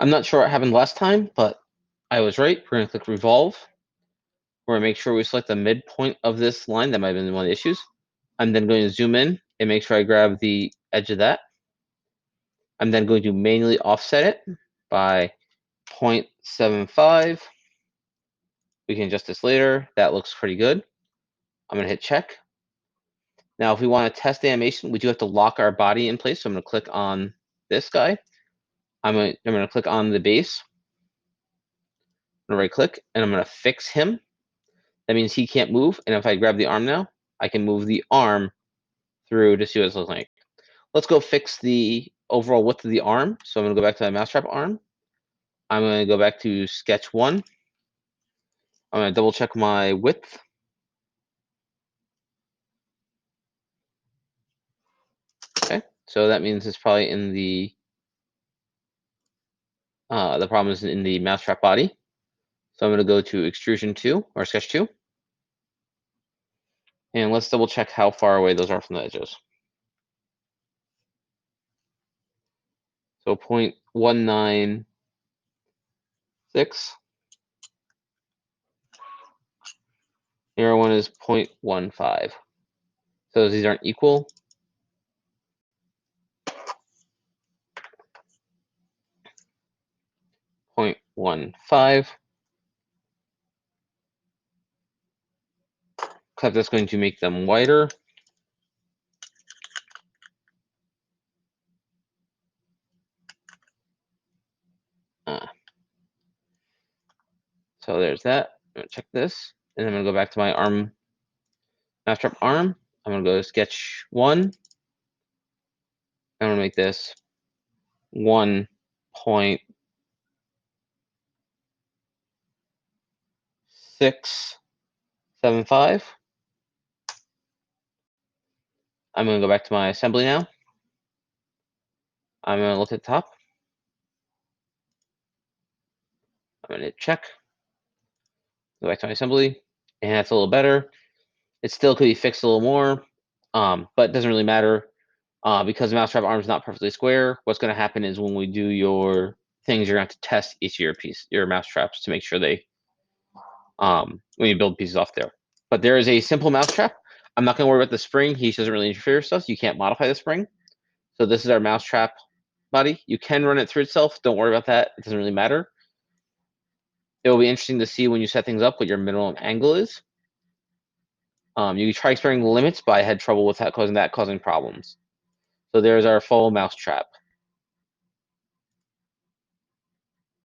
I'm not sure what happened last time, but I was right. We're going to click revolve. We're going to make sure we select the midpoint of this line. That might have been one of the issues. I'm then going to zoom in and make sure I grab the edge of that. I'm then going to manually offset it by 0.75. We can adjust this later. That looks pretty good. I'm going to hit check. Now, if we want to test the animation, we do have to lock our body in place. So I'm going to click on this guy. I'm going to click on the base. I'm going to right click and I'm going to fix him. That means he can't move. And if I grab the arm now, I can move the arm through to see what it looks like. Let's go fix the overall width of the arm. So I'm going to go back to my mousetrap arm. I'm going to go back to sketch 1. I'm going to double check my width. Okay, so that means it's probably in the problem is in the mousetrap body. So I'm going to go to extrusion 2 or sketch 2. And let's double check how far away those are from the edges. So 0.196. Here one is 0.15. So these aren't equal. .15. Except that's going to make them wider. So there's that. I'm going to check this. And I'm going to go back to my arm, mousetrap arm. I'm going to go to sketch 1. I'm going to make this 1.675. I'm going to go back to my assembly now. I'm going to look at the top. I'm going to hit check. Go back to my assembly. And that's a little better. It still could be fixed a little more, but it doesn't really matter because the mousetrap arm is not perfectly square. What's going to happen is when we do your things, you're going to have to test each of your mousetraps to make sure they, when you build pieces off there. But there is a simple mousetrap. I'm not going to worry about the spring. He doesn't really interfere with stuff, so you can't modify the spring. So this is our mousetrap body. You can run it through itself. Don't worry about that. It doesn't really matter. It will be interesting to see when you set things up what your minimum angle is. You can try exploring limits, but I had trouble with that causing problems. So there's our full mousetrap.